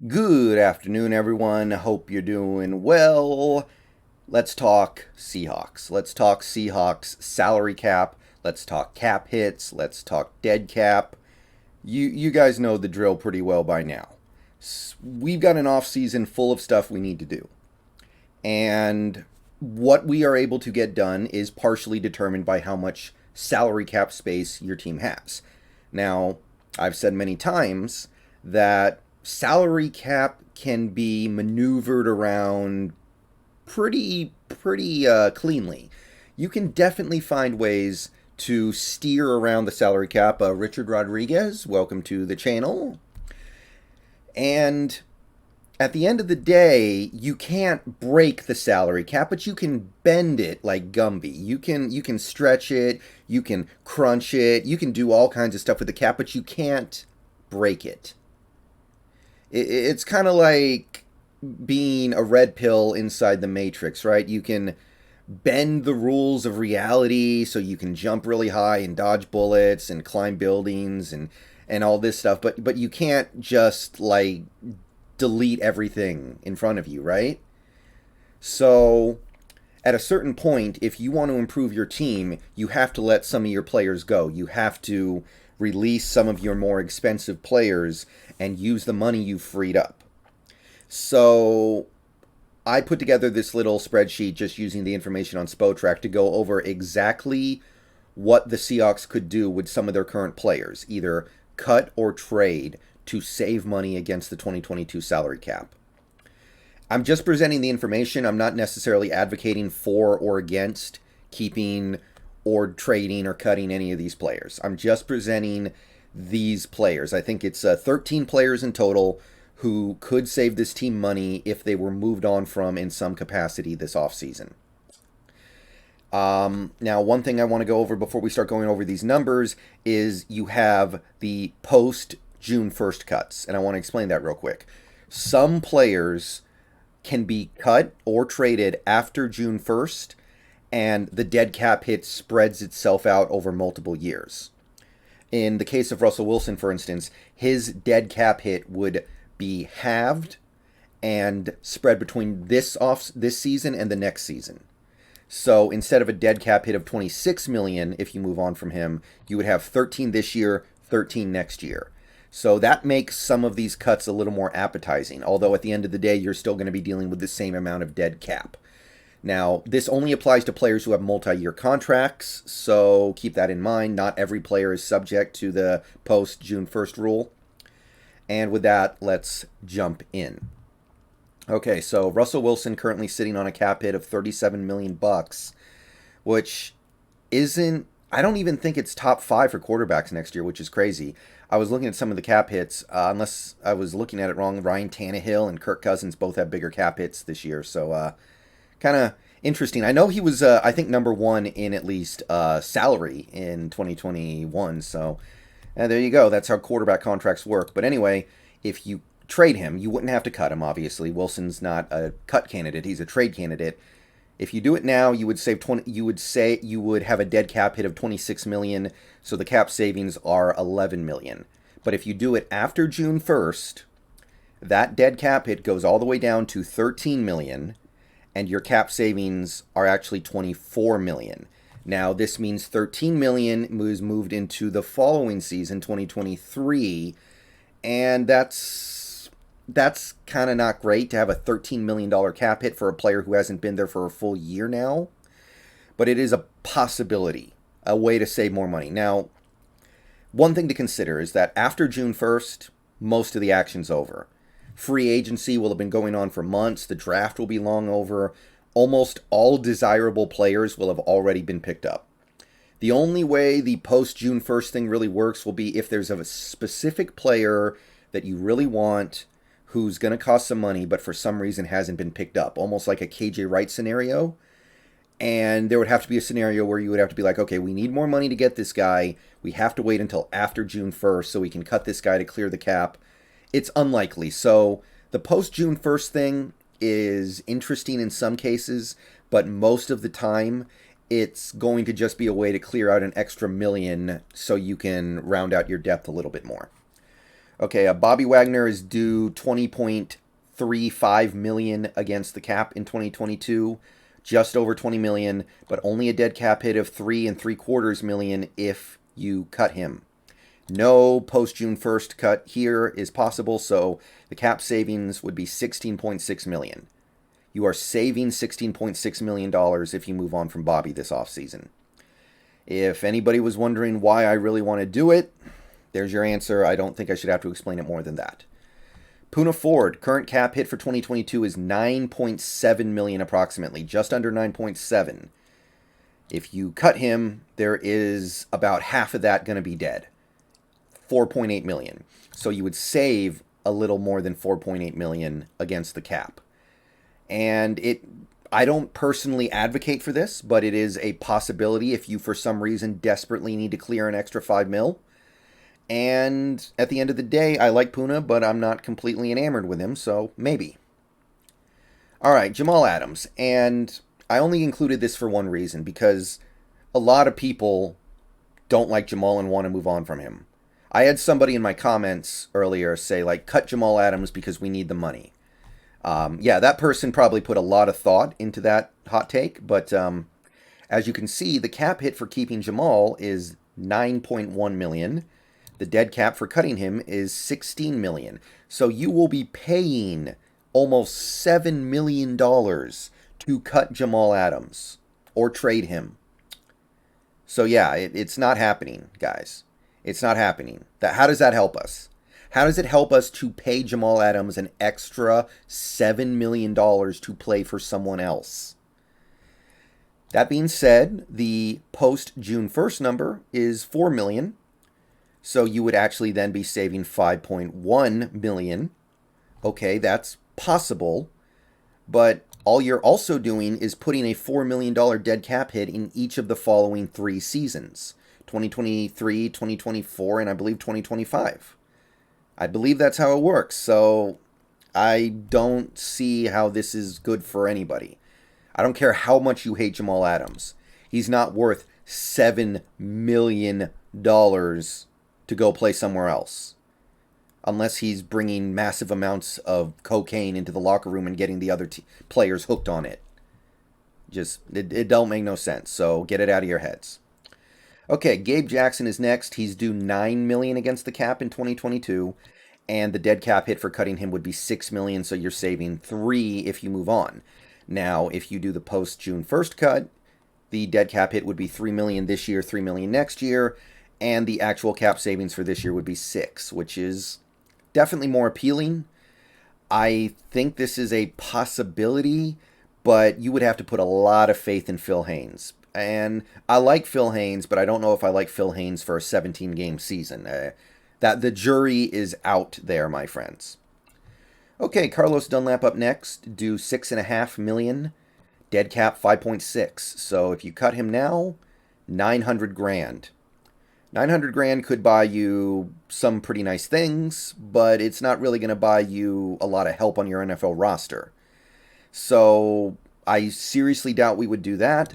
Good afternoon, everyone. Hope you're doing well. Let's talk Seahawks. Let's talk Seahawks salary cap. Let's talk cap hits. Let's talk dead cap. You guys know the drill pretty well by now. We've got an offseason full of stuff we need to do. And what we are able to get done is partially determined by how much salary cap space your team has. Now, I've said many times that salary cap can be maneuvered around pretty cleanly. You can definitely find ways to steer around the salary cap. Richard Rodriguez, welcome to the channel. And at the end of the day, you can't break the salary cap, but you can bend it like Gumby. You can stretch it, you can crunch it, you can do all kinds of stuff with the cap, but you can't break it. It's kind of like being a red pill inside the Matrix, right? You can bend the rules of reality so you can jump really high and dodge bullets and climb buildings and all this stuff, but you can't just like delete everything in front of you, right? So at a certain point, if you want to improve your team, you have to let some of your players go. You have to release some of your more expensive players and use the money you freed up. So I put together this little spreadsheet just using the information on Spotrac to go over exactly what the Seahawks could do with some of their current players, either cut or trade to save money against the 2022 salary cap. I'm just presenting the information. I'm not necessarily advocating for or against keeping or trading or cutting any of these players. I'm just presenting these players. I think it's 13 players in total who could save this team money if they were moved on from in some capacity this offseason. Now, one thing I want to go over before we start going over these numbers is you have the post June 1st cuts, and I want to explain that real quick. Some players can be cut or traded after June 1st, and the dead cap hit spreads itself out over multiple years. In the case of Russell Wilson, for instance, his dead cap hit would be halved and spread between this season and the next season. So instead of a dead cap hit of 26 million if you move on from him, you would have 13 this year, 13 next year. So that makes some of these cuts a little more appetizing, although at the end of the day, you're still going to be dealing with the same amount of dead cap. Now, this only applies to players who have multi-year contracts, so keep that in mind. Not every player is subject to the post-June 1st rule. And with that, let's jump in. Okay, so Russell Wilson currently sitting on a cap hit of 37 million bucks, which isn't, I don't even think it's top 5 for quarterbacks next year, which is crazy. I was looking at some of the cap hits, unless I was looking at it wrong. Ryan Tannehill and Kirk Cousins both have bigger cap hits this year, so kind of interesting. I know he was, I think, number one in at least salary in 2021, so there you go. That's how quarterback contracts work. But anyway, if you trade him, you wouldn't have to cut him, obviously. Wilson's not a cut candidate, he's a trade candidate. If you do it now, you would save 20. You would have a dead cap hit of 26 million, so the cap savings are 11 million. But if you do it after June 1st, that dead cap hit goes all the way down to 13 million, and your cap savings are actually 24 million. Now, this means 13 million was moved into the following season, 2023, and that's kind of not great to have a $13 million cap hit for a player who hasn't been there for a full year now. But it is a possibility, a way to save more money. Now, one thing to consider is that after June 1st, most of the action's over. Free agency will have been going on for months. The draft will be long over. Almost all desirable players will have already been picked up. The only way the post-June 1st thing really works will be if there's a specific player that you really want who's going to cost some money, but for some reason hasn't been picked up, almost like a KJ Wright scenario. And there would have to be a scenario where you would have to be like, okay, we need more money to get this guy. We have to wait until after June 1st so we can cut this guy to clear the cap. It's unlikely. So the post-June 1st thing is interesting in some cases, but most of the time it's going to just be a way to clear out an extra million so you can round out your depth a little bit more. Okay, Bobby Wagner is due 20.35 million against the cap in 2022, just over 20 million, but only a dead cap hit of 3.75 million if you cut him. No post June 1st cut here is possible, so the cap savings would be 16.6 million. You are saving $16.6 million if you move on from Bobby this offseason. If anybody was wondering why I really want to do it, there's your answer. I don't think I should have to explain it more than that. Poona Ford, current cap hit for 2022 is 9.7 million approximately, just under 9.7. If you cut him, there is about half of that going to be dead. 4.8 million. So you would save a little more than 4.8 million against the cap. And I don't personally advocate for this, but it is a possibility if you for some reason desperately need to clear an extra 5 mil. And at the end of the day, I like Poona, but I'm not completely enamored with him, so maybe. All right, Jamal Adams. And I only included this for one reason, because a lot of people don't like Jamal and want to move on from him. I had somebody in my comments earlier say, like, cut Jamal Adams because we need the money. Yeah, that person probably put a lot of thought into that hot take, but as you can see, the cap hit for keeping Jamal is 9.1 million. The dead cap for cutting him is 16 million. So you will be paying almost $7 million to cut Jamal Adams or trade him. So yeah, it's not happening, guys. It's not happening. How does that help us? How does it help us to pay Jamal Adams an extra $7 million to play for someone else? That being said, the post-June 1st number is 4 million. So you would actually then be saving 5.1 million. Okay, that's possible. But all you're also doing is putting a $4 million dead cap hit in each of the following 3 seasons. 2023, 2024, and I believe 2025. I believe that's how it works. So I don't see how this is good for anybody. I don't care how much you hate Jamal Adams. He's not worth $7 million to go play somewhere else. Unless he's bringing massive amounts of cocaine into the locker room and getting the other players hooked on it. It don't make no sense. So get it out of your heads. Okay, Gabe Jackson is next. He's due $9 million against the cap in 2022, and the dead cap hit for cutting him would be $6 million, so you're saving $3 if you move on. Now, if you do the post-June 1st cut, the dead cap hit would be $3 million this year, $3 million next year, and the actual cap savings for this year would be $6, which is definitely more appealing. I think this is a possibility, but you would have to put a lot of faith in Phil Haynes. And I like Phil Haynes, but I don't know if I like Phil Haynes for a 17-game season. That the jury is out there, my friends. Okay, Carlos Dunlap up next, due $6.5 million, dead cap 5.6. So if you cut him now, $900,000. $900,000 could buy you some pretty nice things, but it's not really going to buy you a lot of help on your NFL roster. So I seriously doubt we would do that.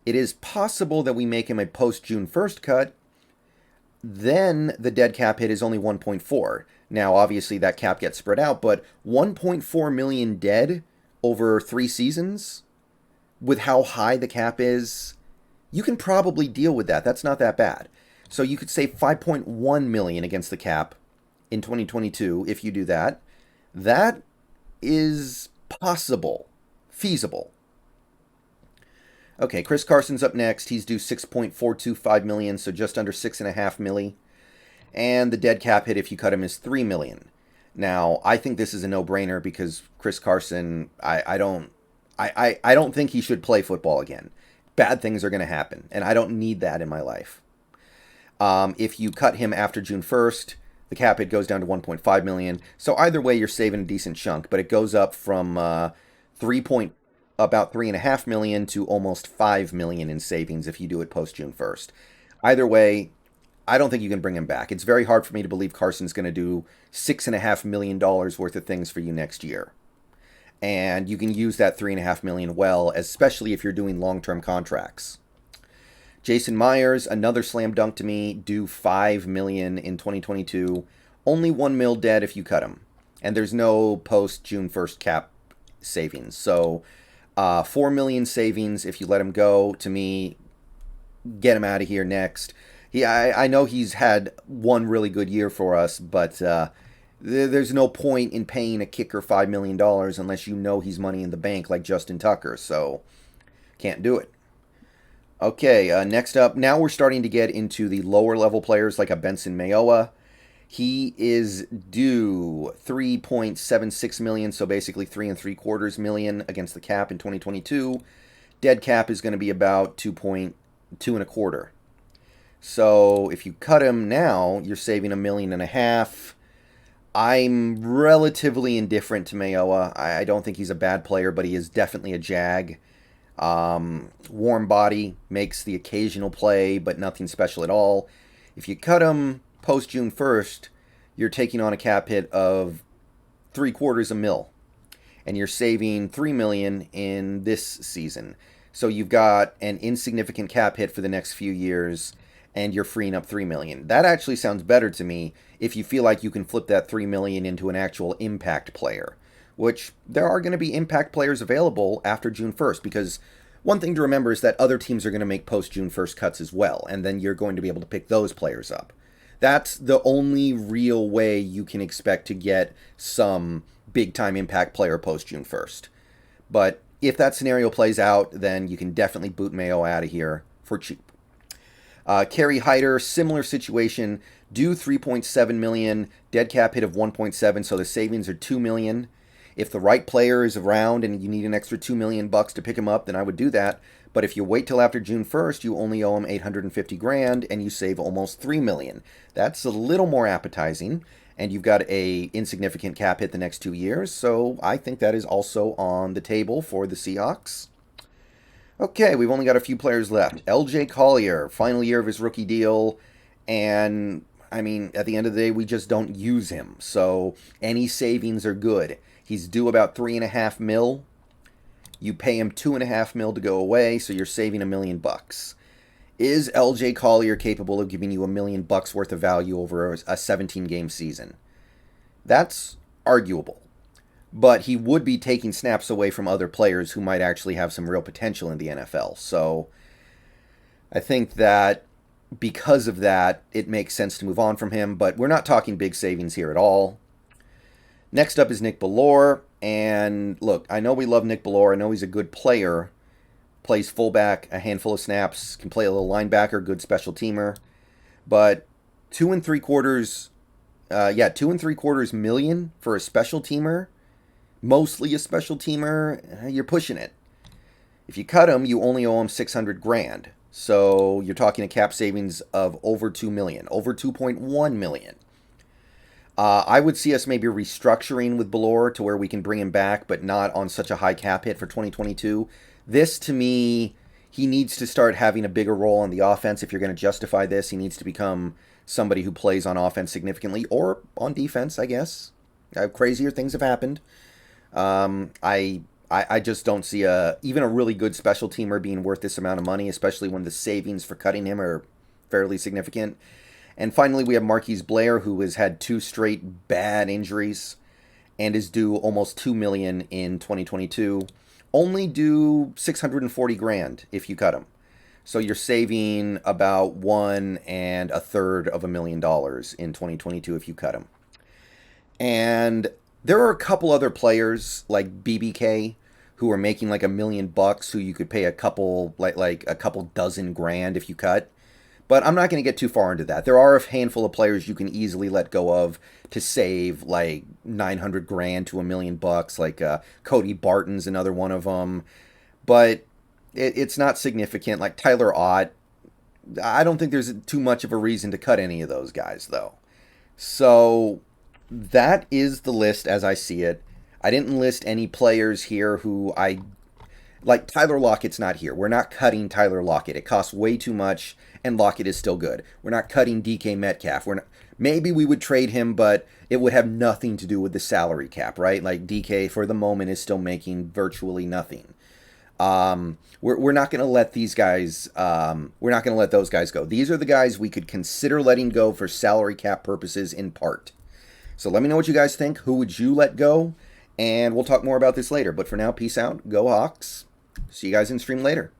It is possible that we make him a post-June 1st cut. Then the dead cap hit is only 1.4. Now, obviously, that cap gets spread out, but 1.4 million dead over 3 seasons, with how high the cap is, you can probably deal with that. That's not that bad. So you could save 5.1 million against the cap in 2022 if you do that. That is possible, feasible. Okay, Chris Carson's up next. He's due $6.425 million, so just under $6.5 million. And the dead cap hit if you cut him is $3 million. Now, I think this is a no-brainer because Chris Carson, I don't think he should play football again. Bad things are going to happen, and I don't need that in my life. If you cut him after June 1st, the cap hit goes down to $1.5 million. So either way, you're saving a decent chunk, but it goes up from about $3.5 million to almost $5 million in savings if you do it post June 1st. Either way, I don't think you can bring him back. It's very hard for me to believe Carson's going to do $6.5 million worth of things for you next year. And you can use that $3.5 million well, especially if you're doing long-term contracts. Jason Myers, another slam dunk to me, due $5 million in 2022, only 1 mil dead if you cut him. And there's no post June 1st cap savings. So 4 million savings if you let him go. To me, get him out of here next. I know he's had one really good year for us, but there's no point in paying a kicker $5 million unless you know he's money in the bank like Justin Tucker. So can't do it. Okay, next up, now we're starting to get into the lower level players like a Benson Mayowa. He is due 3.76 million, so basically 3.75 million against the cap in 2022. Dead cap is going to be about 2.25. So if you cut him now, you're saving $1.5 million. I'm relatively indifferent to Mayowa. I don't think he's a bad player, but he is definitely a jag. Warm body, makes the occasional play, but nothing special at all. If you cut him post June 1st, you're taking on a cap hit of $750,000, and you're saving $3 million in this season. So you've got an insignificant cap hit for the next few years, and you're freeing up $3 million. That actually sounds better to me if you feel like you can flip that $3 million into an actual impact player, which there are going to be impact players available after June 1st, because one thing to remember is that other teams are going to make post-June 1st cuts as well, and then you're going to be able to pick those players up. That's the only real way you can expect to get some big-time impact player post-June 1st. But if that scenario plays out, then you can definitely boot Mayo out of here for cheap. Kerry Hyder, similar situation, due $3.7 million, dead cap hit of 1.7, so the savings are $2 million. If the right player is around and you need an extra $2 million to pick him up, then I would do that. But if you wait till after June 1st, you only owe him $850,000 and you save almost $3 million. That's a little more appetizing, and you've got a insignificant cap hit the next 2 years. So I think that is also on the table for the Seahawks. Okay, we've only got a few players left. LJ Collier, final year of his rookie deal, and I mean, at the end of the day, we just don't use him. So any savings are good. He's due about $3.5 million. You pay him $2.5 million to go away, so you're saving $1 million. Is LJ Collier capable of giving you $1 million worth of value over a 17-game season? That's arguable. But he would be taking snaps away from other players who might actually have some real potential in the NFL. So I think that because of that, it makes sense to move on from him. But we're not talking big savings here at all. Next up is Nick Bellore. And look, I know we love Nick Bellore. I know he's a good player. Plays fullback, a handful of snaps, can play a little linebacker, good special teamer. But 2.75 million for a special teamer, mostly a special teamer, you're pushing it. If you cut him, you only owe him $600,000. So you're talking a cap savings of over $2 million, over $2.1 million. I would see us maybe restructuring with Bellore to where we can bring him back, but not on such a high cap hit for 2022. This, to me, he needs to start having a bigger role on the offense. If you're going to justify this, he needs to become somebody who plays on offense significantly, or on defense, I guess. Crazier things have happened. I just don't see even a really good special teamer being worth this amount of money, especially when the savings for cutting him are fairly significant. And finally, we have Marquise Blair, who has had 2 straight bad injuries and is due almost $2 million in 2022. Only due $640,000 if you cut him. So you're saving about $1.33 million in 2022 if you cut him. And there are a couple other players like BBK who are making like $1 million who you could pay a couple like a couple dozen grand if you cut. But I'm not going to get too far into that. There are a handful of players you can easily let go of to save like $900,000 to $1 million. Like Cody Barton's another one of them. But it's not significant. Like Tyler Ott, I don't think there's too much of a reason to cut any of those guys, though. So that is the list as I see it. I didn't list any players here who like Tyler Lockett's not here. We're not cutting Tyler Lockett. It costs way too much, and Lockett is still good. We're not cutting DK Metcalf. Maybe we would trade him, but it would have nothing to do with the salary cap, right? Like DK for the moment is still making virtually nothing. We're not going to let these guys. We're not going to let those guys go. These are the guys we could consider letting go for salary cap purposes in part. So let me know what you guys think. Who would you let go? And we'll talk more about this later. But for now, peace out. Go Hawks. See you guys in stream later.